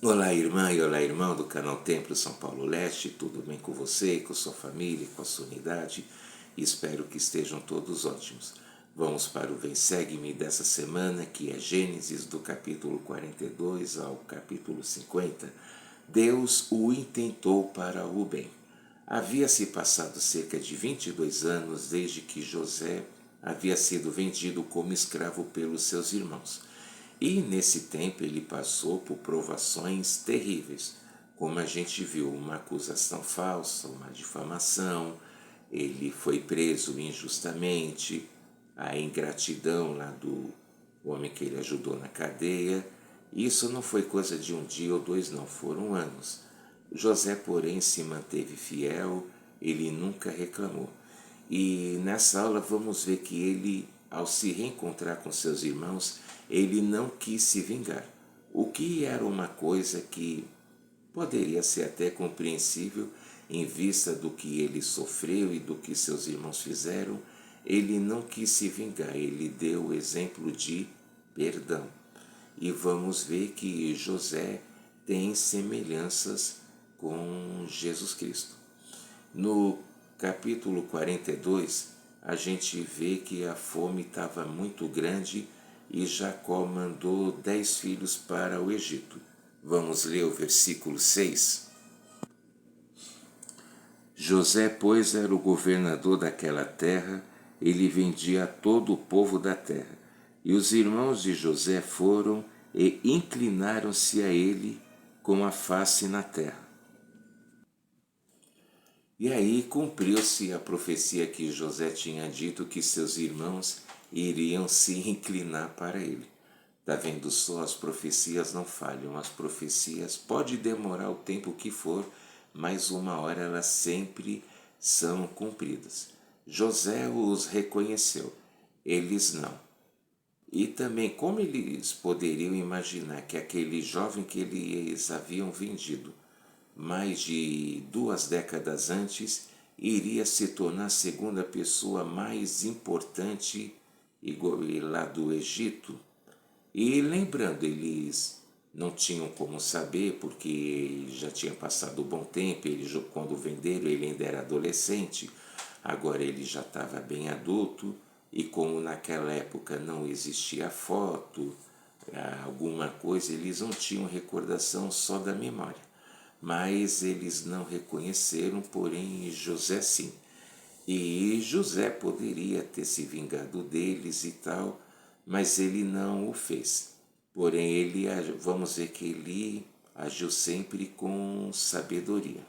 Olá, irmã e olá, irmão do canal Templo São Paulo Leste, tudo bem com você, com sua família, com a sua unidade? Espero que estejam todos ótimos. Vamos para o Vem Segue-me dessa semana, que é Gênesis do capítulo 42 ao capítulo 50. Deus o intentou para o bem. Havia-se passado cerca de 22 anos desde que José havia sido vendido como escravo pelos seus irmãos. E nesse tempo ele passou por provações terríveis, como a gente viu, uma acusação falsa, uma difamação, ele foi preso injustamente, a ingratidão lá do homem que ele ajudou na cadeia. Isso não foi coisa de um dia ou dois, não, foram anos. José, porém, se manteve fiel, ele nunca reclamou. E nessa aula vamos ver que ele, ao se reencontrar com seus irmãos, ele não quis se vingar, o que era uma coisa que poderia ser até compreensível em vista do que ele sofreu e do que seus irmãos fizeram. Ele não quis se vingar, ele deu o exemplo de perdão. E vamos ver que José tem semelhanças com Jesus Cristo. No capítulo 42, a gente vê que a fome estava muito grande e Jacó mandou 10 filhos para o Egito. Vamos ler o versículo 6. José, pois, era o governador daquela terra, ele vendia a todo o povo da terra. E os irmãos de José foram e inclinaram-se a ele com a face na terra. E aí cumpriu-se a profecia que José tinha dito que seus irmãos iriam se inclinar para ele. Está vendo só? As profecias não falham. As profecias pode demorar o tempo que for, mas uma hora elas sempre são cumpridas. José os reconheceu, eles não. E também como eles poderiam imaginar que aquele jovem que eles haviam vendido mais de 2 décadas antes iria se tornar a segunda pessoa mais importante lá do Egito? E lembrando, eles não tinham como saber, porque já tinha passado um bom tempo, eles, quando venderam ele ainda era adolescente, agora ele já estava bem adulto, e como naquela época não existia foto, alguma coisa, eles não tinham recordação, só da memória. Mas eles não reconheceram, porém José sim. E José poderia ter se vingado deles e tal, mas ele não o fez. Porém, ele, vamos ver que ele agiu sempre com sabedoria.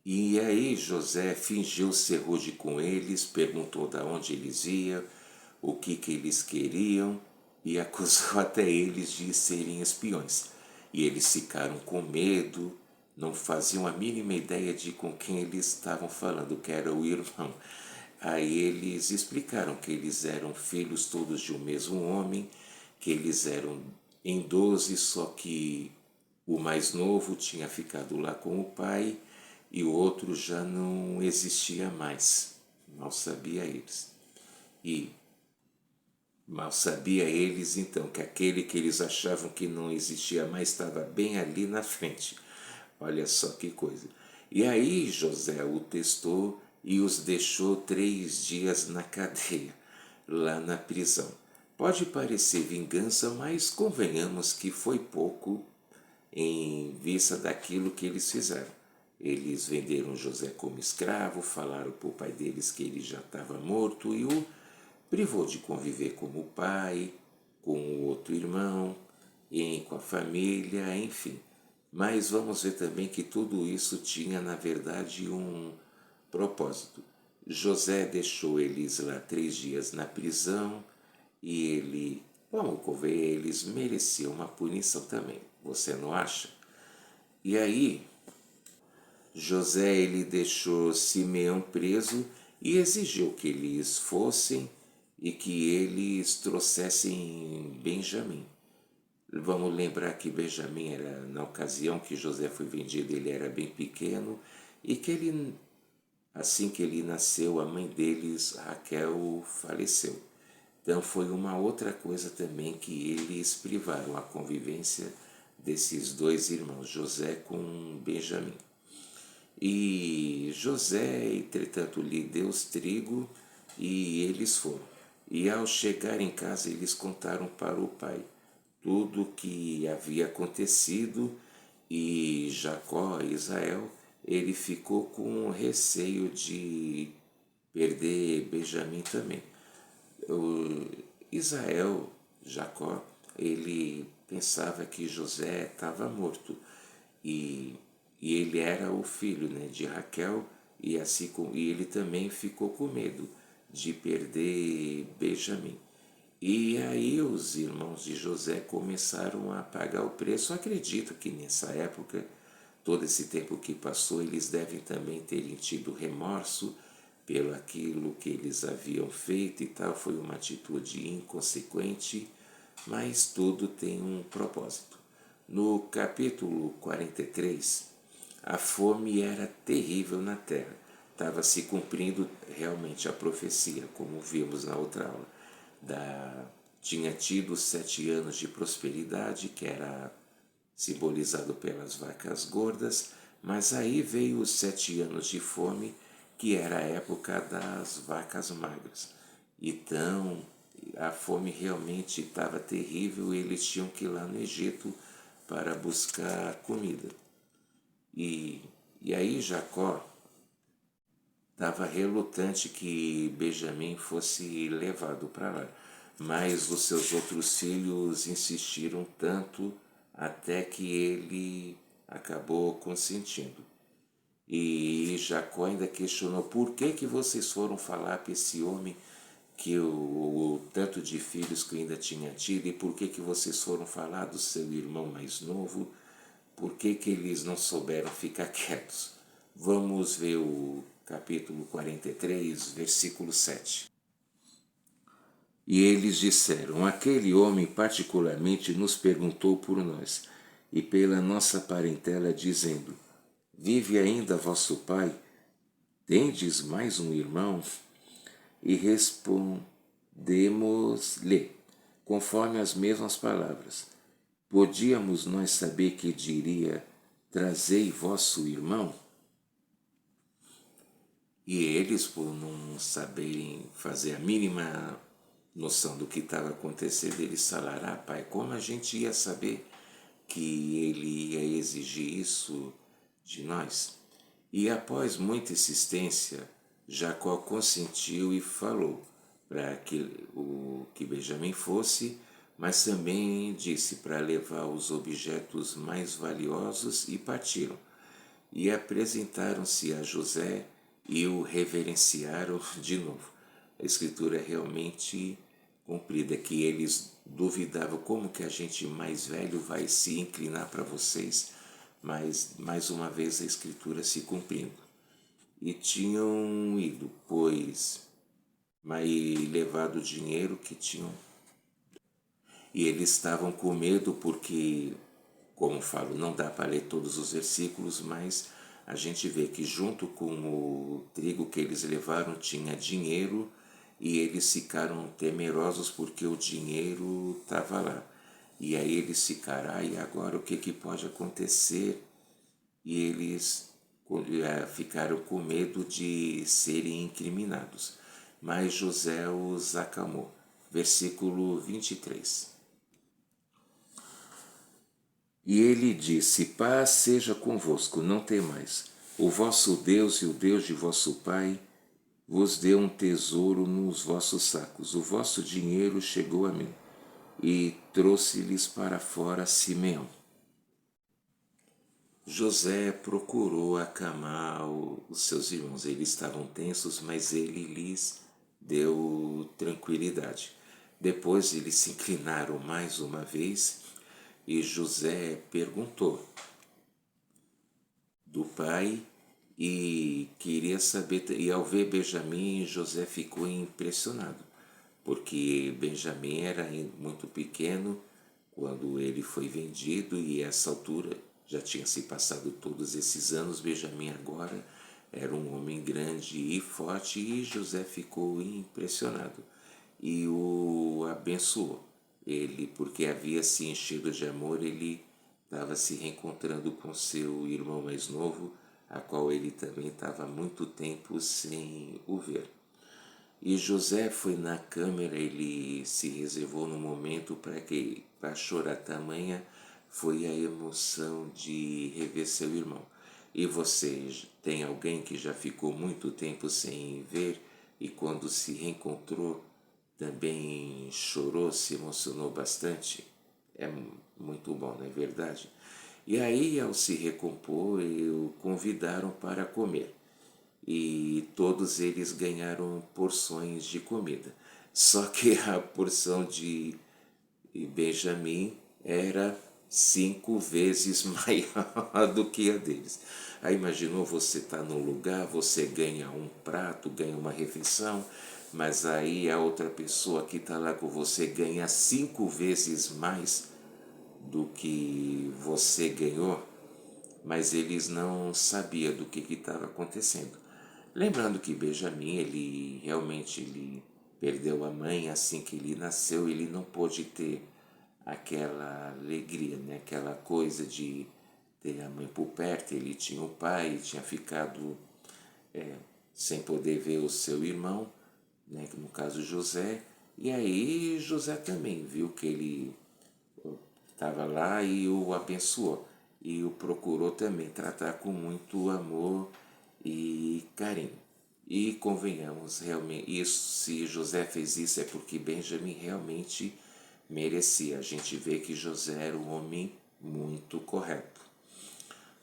E aí José fingiu ser rude com eles, perguntou de onde eles iam, o que eles queriam e acusou até eles de serem espiões. E eles ficaram com medo, não faziam a mínima ideia de com quem eles estavam falando, que era o irmão. Aí eles explicaram que eles eram filhos todos de um mesmo homem, que eles eram em 12, só que o mais novo tinha ficado lá com o pai e o outro já não existia mais. Mal sabia eles. E mal sabia eles então que aquele que eles achavam que não existia mais estava bem ali na frente. Olha só que coisa. E aí José o testou e os deixou 3 dias na cadeia, lá na prisão. Pode parecer vingança, mas convenhamos que foi pouco em vista daquilo que eles fizeram. Eles venderam José como escravo, falaram para o pai deles que ele já estava morto e o privou de conviver como pai, com o outro irmão, e com a família, enfim. Mas vamos ver também que tudo isso tinha, na verdade, um propósito. José deixou eles lá 3 dias na prisão e ele, vamos conver, eles mereciam uma punição também. Você não acha? E aí, José ele deixou Simeão preso e exigiu que eles fossem e que eles trouxessem Benjamim. Vamos lembrar que Benjamim era, na ocasião que José foi vendido, ele era bem pequeno e que ele, assim que ele nasceu, a mãe deles, Raquel, faleceu. Então foi uma outra coisa também que eles privaram a convivência desses dois irmãos, José com Benjamim. E José, entretanto, lhe deu os trigo e eles foram. E ao chegar em casa, eles contaram para o pai tudo o que havia acontecido, e Jacó, Israel, ele ficou com receio de perder Benjamim também. O Israel, Jacó, ele pensava que José estava morto e, e ele era o filho, né, de Raquel, e assim e ele também ficou com medo de perder Benjamim. E aí os irmãos de José começaram a pagar o preço. Acredito que nessa época, todo esse tempo que passou, eles devem também terem tido remorso pelo aquilo que eles haviam feito e tal. Foi uma atitude inconsequente, mas tudo tem um propósito. No capítulo 43, a fome era terrível na terra. Estava se cumprindo realmente a profecia, como vimos na outra aula. Tinha tido 7 anos de prosperidade, que era simbolizado pelas vacas gordas, mas aí veio os 7 anos de fome, que era a época das vacas magras. Então, a fome realmente estava terrível e eles tinham que ir lá no Egito para buscar comida. E aí Jacó estava relutante que Benjamim fosse levado para lá, mas os seus outros filhos insistiram tanto até que ele acabou consentindo. E Jacó ainda questionou: por que vocês foram falar para esse homem que o tanto de filhos que eu ainda tinha tido, e por que vocês foram falar do seu irmão mais novo? Por que eles não souberam ficar quietos? Vamos ver o capítulo 43, versículo 7. E eles disseram: aquele homem particularmente nos perguntou por nós e pela nossa parentela, dizendo: vive ainda vosso pai? Tendes mais um irmão? E respondemos-lhe, conforme as mesmas palavras: podíamos nós saber que diria: trazei vosso irmão? E eles, por não saberem fazer a mínima noção do que estava acontecendo, eles falaram: ah, pai, como a gente ia saber que ele ia exigir isso de nós? E após muita insistência, Jacó consentiu e falou para que Benjamim fosse, mas também disse para levar os objetos mais valiosos, e partiram. E apresentaram-se a José e o reverenciaram de novo. A escritura é realmente cumprida, que eles duvidavam como que a gente mais velho vai se inclinar para vocês, mas mais uma vez a escritura se cumprindo. E tinham ido, pois, mas levado o dinheiro que tinham. E eles estavam com medo porque, como falo, não dá para ler todos os versículos, mas a gente vê que junto com o trigo que eles levaram tinha dinheiro, e eles ficaram temerosos porque o dinheiro estava lá. E aí eles ficaram: e agora o que pode acontecer? E eles ficaram com medo de serem incriminados. Mas José os acalmou. Versículo 23. E ele disse: paz seja convosco, não temais. O vosso Deus e o Deus de vosso pai vos deu um tesouro nos vossos sacos. O vosso dinheiro chegou a mim. E trouxe-lhes para fora Simeão. José procurou acalmar os seus irmãos. Eles estavam tensos, mas ele lhes deu tranquilidade. Depois eles se inclinaram mais uma vez e José perguntou do pai e queria saber. E ao ver Benjamim, José ficou impressionado, porque Benjamim era muito pequeno quando ele foi vendido, e a essa altura já tinha se passado todos esses anos. Benjamim agora era um homem grande e forte, e José ficou impressionado e o abençoou. Ele, porque havia se enchido de amor, ele estava se reencontrando com seu irmão mais novo, a qual ele também estava há muito tempo sem o ver. E José foi na câmara, ele se reservou no momento para chorar tamanha foi a emoção de rever seu irmão. E você tem alguém que já ficou muito tempo sem ver e quando se reencontrou também chorou, se emocionou bastante? É muito bom, não é verdade? E aí, ao se recompor, o convidaram para comer e todos eles ganharam porções de comida. Só que a porção de Benjamim era 5 vezes maior do que a deles. Aí imaginou, você está num lugar, você ganha um prato, ganha uma refeição, mas aí a outra pessoa que está lá com você ganha 5 vezes mais do que você ganhou, mas eles não sabiam do que estava acontecendo. Lembrando que Benjamim, ele realmente ele perdeu a mãe assim que ele nasceu, ele não pôde ter aquela alegria, né? Aquela coisa de ter a mãe por perto, ele tinha o pai, tinha ficado sem poder ver o seu irmão, né? No caso José, e aí José também viu que ele estava lá e o abençoou e o procurou também tratar com muito amor e carinho. E convenhamos, realmente, isso, se José fez isso é porque Benjamim realmente merecia. A gente vê que José era um homem muito correto.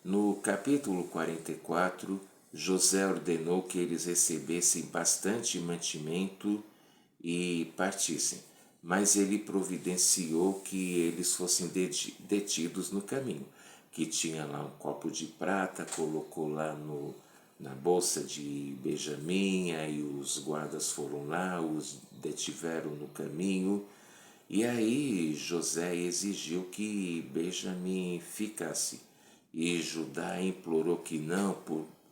No capítulo 44, José ordenou que eles recebessem bastante mantimento e partissem, mas ele providenciou que eles fossem detidos no caminho, que tinha lá um copo de prata, colocou lá na bolsa de Benjamim, aí os guardas foram lá, os detiveram no caminho, e aí José exigiu que Benjamim ficasse. E Judá implorou que não,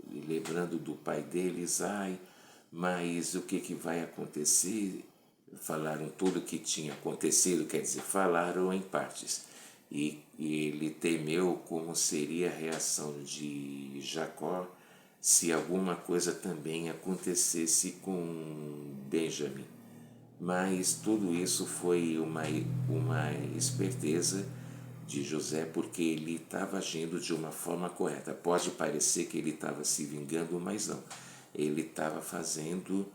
lembrando do pai deles, ai, mas o que vai acontecer? Falaram tudo o que tinha acontecido, quer dizer, falaram em partes. E ele temeu como seria a reação de Jacó se alguma coisa também acontecesse com Benjamim. Mas tudo isso foi uma esperteza de José, porque ele estava agindo de uma forma correta. Pode parecer que ele estava se vingando, mas não. Ele estava fazendo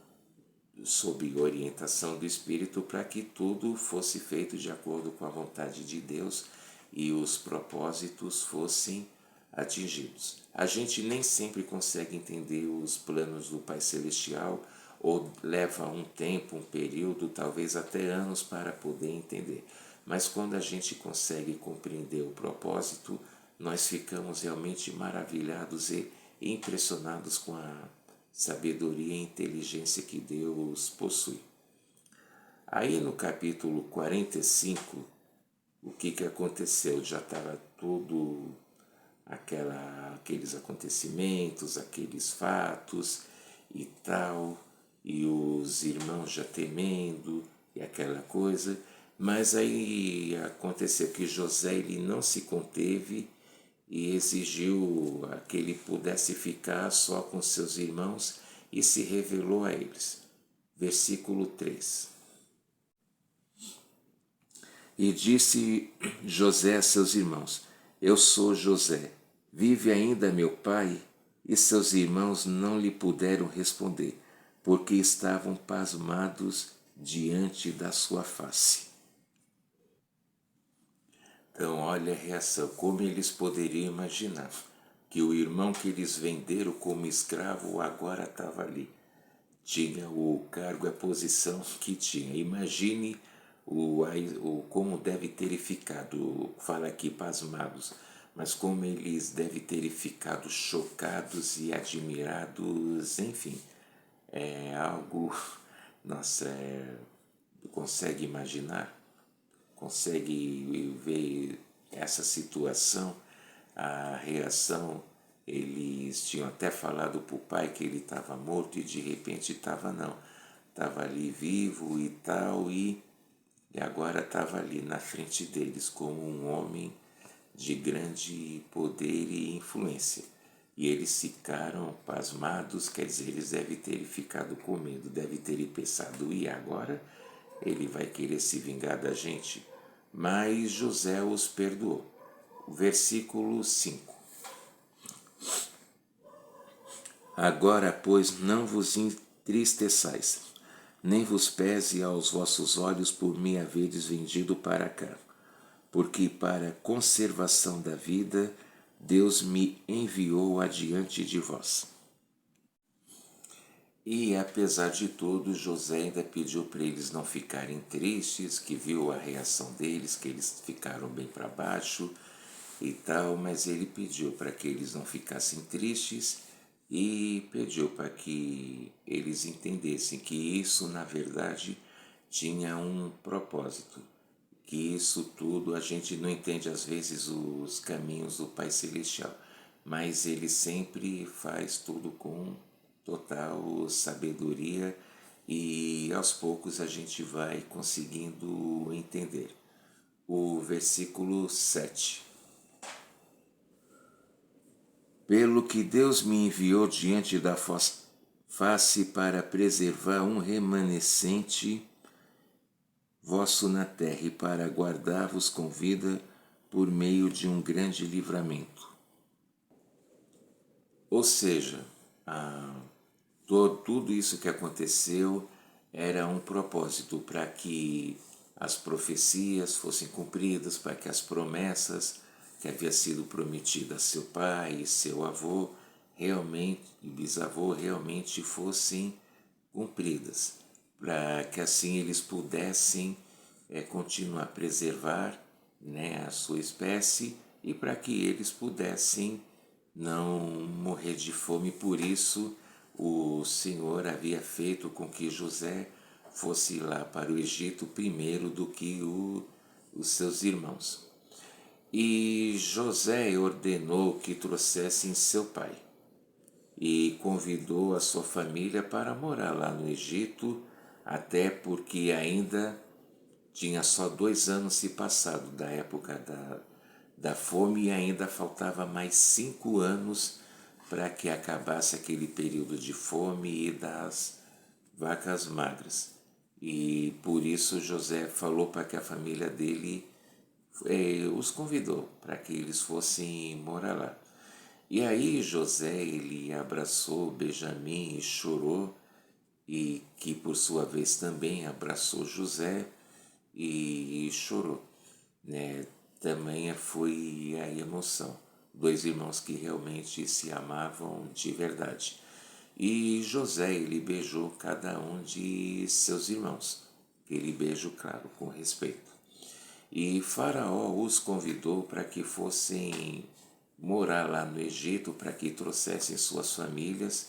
sob orientação do Espírito para que tudo fosse feito de acordo com a vontade de Deus e os propósitos fossem atingidos. A gente nem sempre consegue entender os planos do Pai Celestial ou leva um tempo, um período, talvez até anos para poder entender. Mas quando a gente consegue compreender o propósito, nós ficamos realmente maravilhados e impressionados com a sabedoria e inteligência que Deus possui. Aí no capítulo 45, o que aconteceu? Já estava tudo aqueles acontecimentos, aqueles fatos e tal, e os irmãos já temendo e aquela coisa, mas aí aconteceu que José ele não se conteve e exigiu que ele pudesse ficar só com seus irmãos e se revelou a eles. Versículo 3. E disse José a seus irmãos: Eu sou José. Vive ainda meu pai? E seus irmãos não lhe puderam responder, porque estavam pasmados diante da sua face. Então, olha a reação, como eles poderiam imaginar que o irmão que eles venderam como escravo agora estava ali. Tinha o cargo e a posição que tinha. Imagine como deve ter ficado, fala aqui pasmados, mas como eles devem ter ficado chocados e admirados, enfim, é algo, nossa, consegue imaginar? Consegue ver essa situação, a reação? Eles tinham até falado para o pai que ele estava morto e de repente estava não, estava ali vivo e tal, e agora estava ali na frente deles como um homem de grande poder e influência. E eles ficaram pasmados, quer dizer, eles devem ter ficado com medo, devem ter pensado, e agora ele vai querer se vingar da gente? Mas José os perdoou. Versículo 5. Agora, pois, não vos entristeçais, nem vos pese aos vossos olhos por me haveres vendido para cá, porque para a conservação da vida Deus me enviou adiante de vós. E apesar de tudo, José ainda pediu para eles não ficarem tristes, que viu a reação deles, que eles ficaram bem para baixo e tal, mas ele pediu para que eles não ficassem tristes e pediu para que eles entendessem que isso, na verdade, tinha um propósito, que isso tudo a gente não entende às vezes os caminhos do Pai Celestial, mas ele sempre faz tudo com total sabedoria e aos poucos a gente vai conseguindo entender. O versículo 7. Pelo que Deus me enviou diante da face para preservar um remanescente vosso na terra e para guardar-vos com vida por meio de um grande livramento. Ou seja, tudo isso que aconteceu era um propósito para que as profecias fossem cumpridas, para que as promessas que havia sido prometida a seu pai e seu avô realmente, e bisavô realmente fossem cumpridas, para que assim eles pudessem continuar a preservar, né, a sua espécie e para que eles pudessem não morrer de fome. Por isso o Senhor havia feito com que José fosse lá para o Egito primeiro do que os seus irmãos. E José ordenou que trouxessem seu pai e convidou a sua família para morar lá no Egito, até porque ainda tinha só 2 anos se passado da época da fome e ainda faltava mais 5 anos para que acabasse aquele período de fome e das vacas magras. E por isso José falou para que a família dele os convidou para que eles fossem morar lá. E aí José ele abraçou Benjamim e chorou, e que por sua vez também abraçou José e chorou, né? Tamanha foi a emoção. 2 irmãos que realmente se amavam de verdade. E José ele beijou cada um de seus irmãos, aquele beijo claro, com respeito. E Faraó os convidou para que fossem morar lá no Egito, para que trouxessem suas famílias,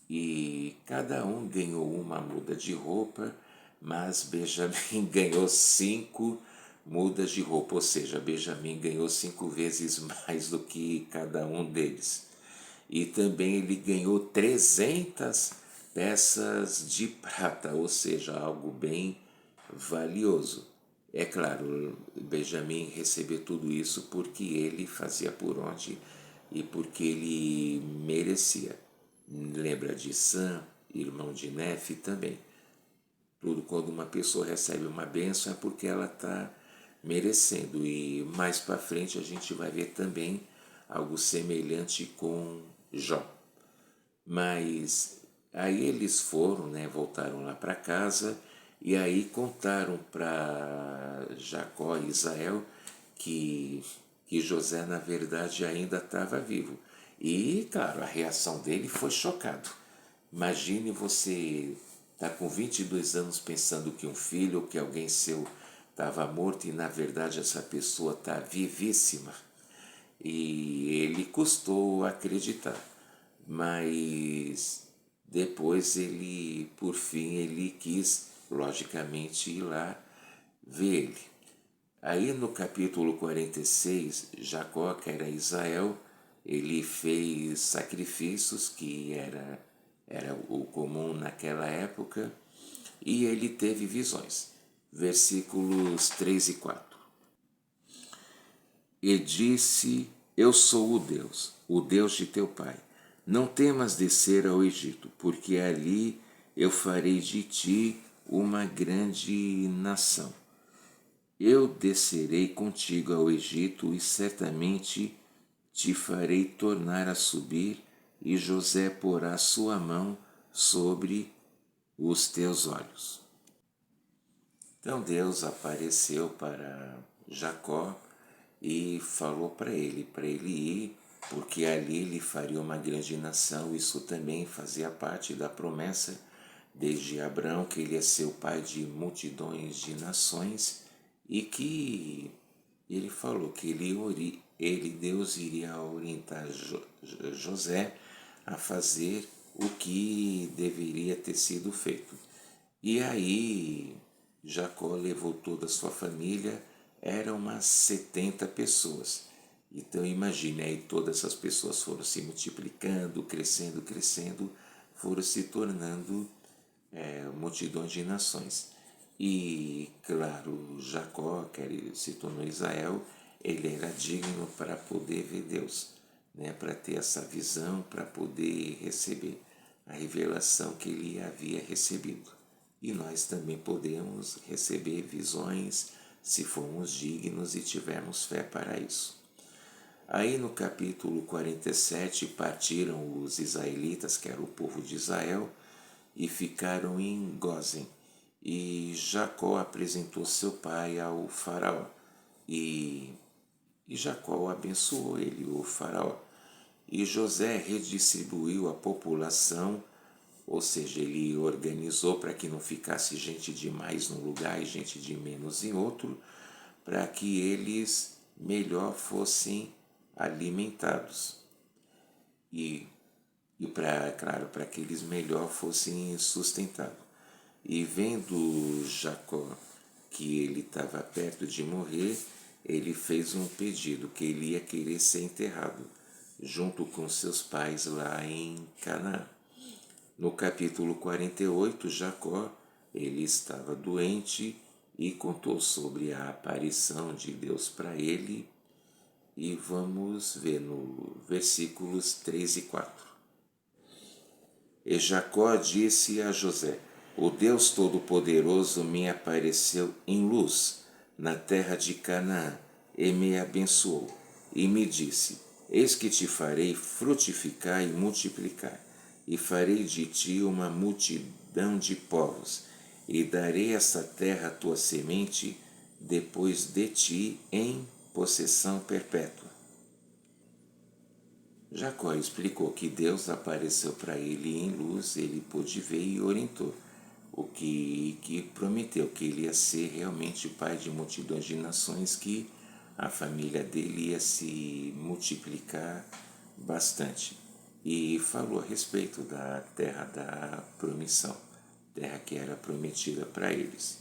e cada um ganhou uma muda de roupa, mas Benjamim ganhou 5 mudas de roupa, ou seja, Benjamim ganhou 5 vezes mais do que cada um deles. E também ele ganhou 300 peças de prata, ou seja, algo bem valioso. É claro, Benjamim recebeu tudo isso porque ele fazia por onde e porque ele merecia. Lembra de Sam, irmão de Nefe também. Tudo quando uma pessoa recebe uma bênção é porque ela está merecendo. E mais para frente a gente vai ver também algo semelhante com Jó. Mas aí eles foram, né, voltaram lá para casa e aí contaram para Jacó e Israel que José na verdade ainda estava vivo. E claro, a reação dele foi chocado. Imagine você estar com 22 anos pensando que um filho ou que alguém seu estava morto e na verdade essa pessoa está vivíssima. E ele custou acreditar, mas depois ele, por fim, ele quis, logicamente, ir lá ver ele. Aí no capítulo 46, Jacó, que era Israel, ele fez sacrifícios, que era o comum naquela época, e ele teve visões. Versículos 3 e 4. e disse: Eu sou o Deus de teu pai. Não temas descer ao Egito, porque ali eu farei de ti uma grande nação. Eu descerei contigo ao Egito e certamente te farei tornar a subir, e José porá sua mão sobre os teus olhos. Então Deus apareceu para Jacó e falou para ele ir, porque ali ele faria uma grande nação. Isso também fazia parte da promessa desde Abraão, que ele ia ser o pai de multidões de nações, e que ele falou que Deus iria orientar José a fazer o que deveria ter sido feito. E aí Jacó levou toda a sua família, eram umas 70 pessoas. Então imagine, aí todas essas pessoas foram se multiplicando, crescendo, foram se tornando multidões de nações. E claro, Jacó, que ele se tornou Israel, ele era digno para poder ver Deus, né? Para ter essa visão, para poder receber a revelação que ele havia recebido. E nós também podemos receber visões se formos dignos e tivermos fé para isso. Aí no capítulo 47 partiram os israelitas, que era o povo de Israel, e ficaram em Gósen. E Jacó apresentou seu pai ao faraó. E Jacó abençoou ele, o faraó. E José redistribuiu a população, ou seja, ele organizou para que não ficasse gente demais num lugar e gente de menos em outro, para que eles melhor fossem alimentados. E claro, para que eles melhor fossem sustentados. E vendo Jacó que ele estava perto de morrer, ele fez um pedido, que ele ia querer ser enterrado junto com seus pais lá em Canaã. No capítulo 48, Jacó, ele estava doente e contou sobre a aparição de Deus para ele. E vamos ver no versículos 3 e 4. E Jacó disse a José: O Deus Todo-Poderoso me apareceu em luz na terra de Canaã e me abençoou. E me disse: Eis que te farei frutificar e multiplicar, e farei de ti uma multidão de povos, e darei essa terra à tua semente depois de ti em possessão perpétua. Jacó explicou que Deus apareceu para ele em luz, ele pôde ver e orientou, o que prometeu que ele ia ser realmente pai de multidões de nações, que a família dele ia se multiplicar bastante. E falou a respeito da terra da promissão, terra que era prometida para eles.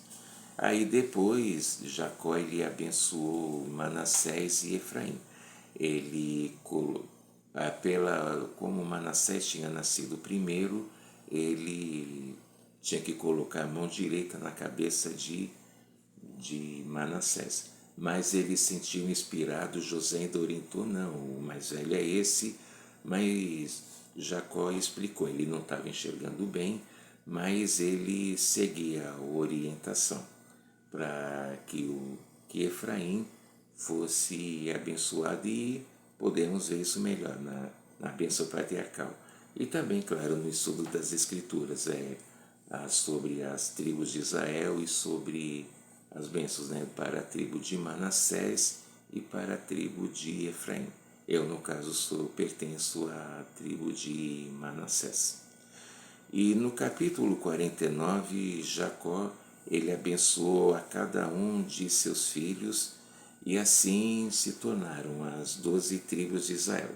Aí depois Jacó ele abençoou Manassés e Efraim. Ele como Manassés tinha nascido primeiro, ele tinha que colocar a mão direita na cabeça de Manassés. Mas ele sentiu inspirado, José ainda orientou, não, o mais velho é esse, mas Jacó explicou, ele não estava enxergando bem, mas ele seguia a orientação para que Efraim fosse abençoado, e podemos ver isso melhor na bênção patriarcal. E também, claro, no estudo das Escrituras, sobre as tribos de Israel e sobre as bênçãos, né, para a tribo de Manassés e para a tribo de Efraim. Eu, no caso, pertenço à tribo de Manassés. E no capítulo 49, Jacó, ele abençoou a cada um de seus filhos, e assim se tornaram as 12 tribos de Israel.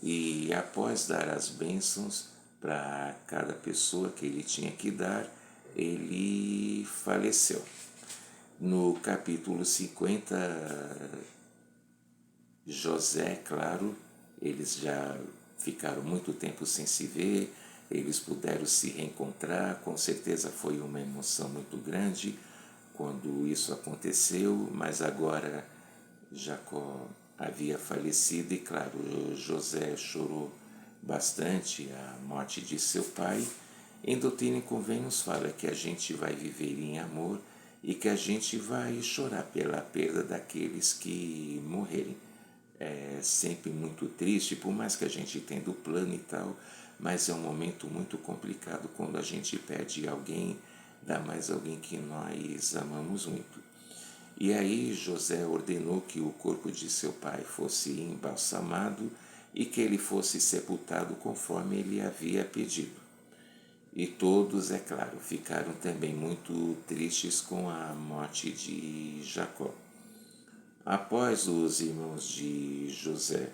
E após dar as bênçãos para cada pessoa que ele tinha que dar, ele faleceu. No capítulo 50, José, claro, eles já ficaram muito tempo sem se ver, eles puderam se reencontrar, com certeza foi uma emoção muito grande quando isso aconteceu, mas agora Jacó havia falecido e, claro, José chorou bastante a morte de seu pai. Em Doutrina e Convênios fala que a gente vai viver em amor e que a gente vai chorar pela perda daqueles que morrerem. É sempre muito triste, por mais que a gente tenha o plano e tal, mas é um momento muito complicado quando a gente perde alguém, ainda mais alguém que nós amamos muito. E aí José ordenou que o corpo de seu pai fosse embalsamado e que ele fosse sepultado conforme ele havia pedido. E todos, é claro, ficaram também muito tristes com a morte de Jacó. Após os irmãos de José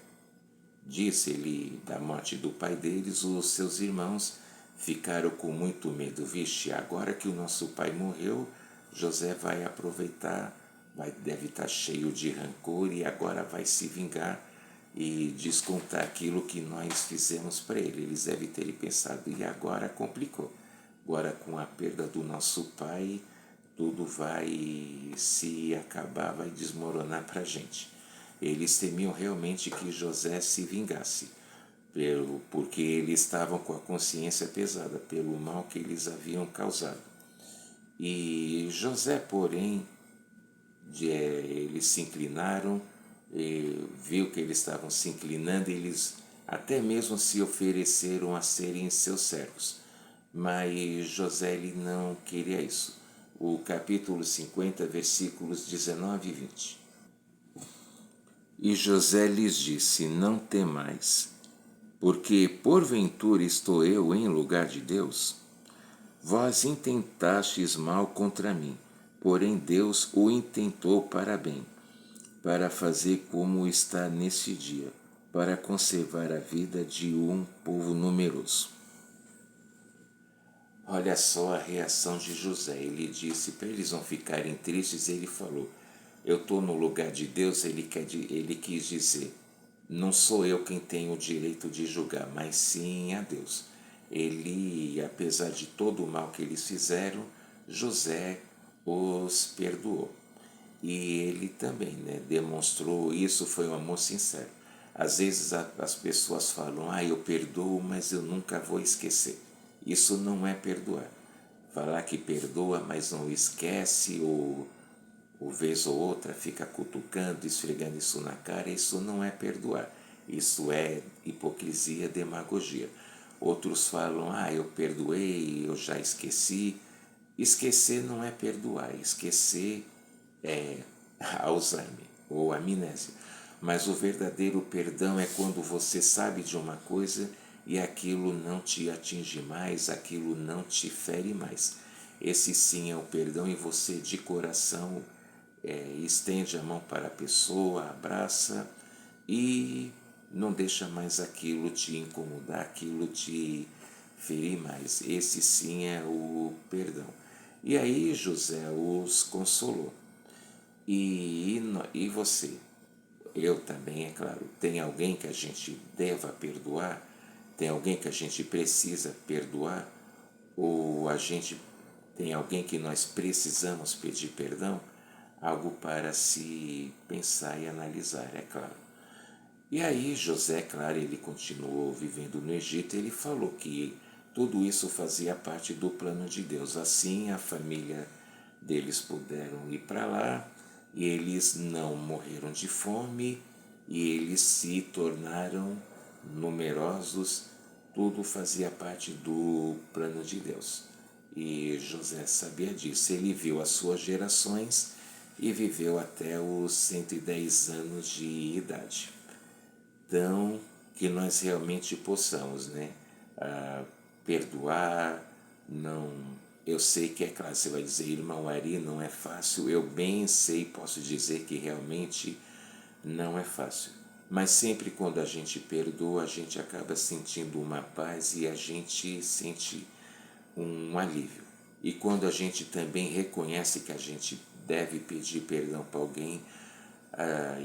disse-lhe da morte do pai deles, os seus irmãos ficaram com muito medo. Vixe, agora que o nosso pai morreu, José vai aproveitar, deve estar cheio de rancor e agora vai se vingar e descontar aquilo que nós fizemos para ele. Eles devem ter pensado, e agora complicou. Agora, com a perda do nosso pai, tudo vai se acabar, vai desmoronar para a gente. Eles temiam realmente que José se vingasse, porque eles estavam com a consciência pesada pelo mal que eles haviam causado. E José, porém, eles se inclinaram, viu que eles estavam se inclinando, eles até mesmo se ofereceram a serem seus servos. Mas José ele não queria isso. O capítulo 50, versículos 19 e 20. E José lhes disse: não temais, porque porventura estou eu em lugar de Deus? Vós intentastes mal contra mim, porém Deus o intentou para bem, para fazer como está neste dia, para conservar a vida de um povo numeroso. Olha só a reação de José. Ele disse, para eles não ficarem tristes, ele falou, eu estou no lugar de Deus. Ele quis dizer, não sou eu quem tenho o direito de julgar, mas sim a Deus. Ele, apesar de todo o mal que eles fizeram, José os perdoou. E ele também demonstrou, isso foi um amor sincero. Às vezes as pessoas falam, eu perdoo, mas eu nunca vou esquecer. Isso não é perdoar. Falar que perdoa, mas não esquece, ou vez ou outra fica cutucando, esfregando isso na cara, isso não é perdoar. Isso é hipocrisia, demagogia. Outros falam, eu perdoei, eu já esqueci. Esquecer não é perdoar, esquecer é Alzheimer ou amnésia. Mas o verdadeiro perdão é quando você sabe de uma coisa e aquilo não te atinge mais, aquilo não te fere mais. Esse sim é o perdão e você de coração estende a mão para a pessoa, abraça e não deixa mais aquilo te incomodar, aquilo te ferir mais. Esse sim é o perdão. E aí José os consolou. E você? Eu também, é claro. Tem alguém que a gente deva perdoar? Tem alguém que a gente precisa perdoar? Ou a gente tem alguém que nós precisamos pedir perdão? Algo para se pensar e analisar, é claro. E aí José, claro, ele continuou vivendo no Egito. Ele falou que tudo isso fazia parte do plano de Deus. Assim a família deles puderam ir para lá e eles não morreram de fome e eles se tornaram numerosos. Tudo fazia parte do plano de Deus. E José sabia disso. Ele viu as suas gerações e viveu até os 110 anos de idade. Então, que nós realmente possamos, perdoar, não... Eu sei que é claro, você vai dizer, irmão Ari, não é fácil. Eu bem sei, posso dizer que realmente não é fácil. Mas sempre quando a gente perdoa, a gente acaba sentindo uma paz e a gente sente um alívio. E quando a gente também reconhece que a gente deve pedir perdão para alguém,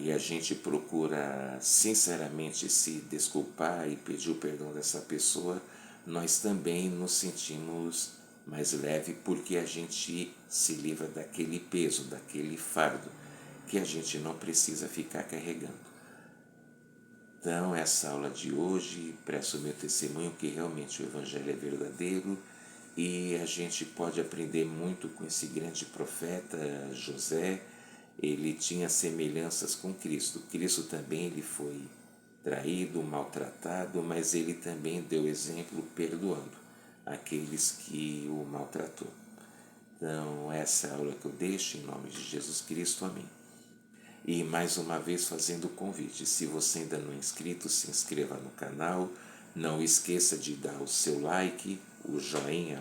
e a gente procura sinceramente se desculpar e pedir o perdão dessa pessoa, nós também nos sentimos mais leve porque a gente se livra daquele peso, daquele fardo que a gente não precisa ficar carregando. Então, essa aula de hoje, presto o meu testemunho que realmente o Evangelho é verdadeiro e a gente pode aprender muito com esse grande profeta José. Ele tinha semelhanças com Cristo. Cristo também ele foi traído, maltratado, mas ele também deu exemplo perdoando aqueles que o maltratou. Então, essa é a aula que eu deixo em nome de Jesus Cristo. Amém. E mais uma vez fazendo o convite, se você ainda não é inscrito, se inscreva no canal, não esqueça de dar o seu like, o joinha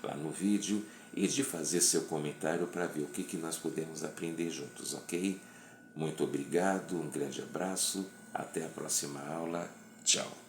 lá no vídeo e de fazer seu comentário para ver o que nós podemos aprender juntos, ok? Muito obrigado, um grande abraço, até a próxima aula, tchau!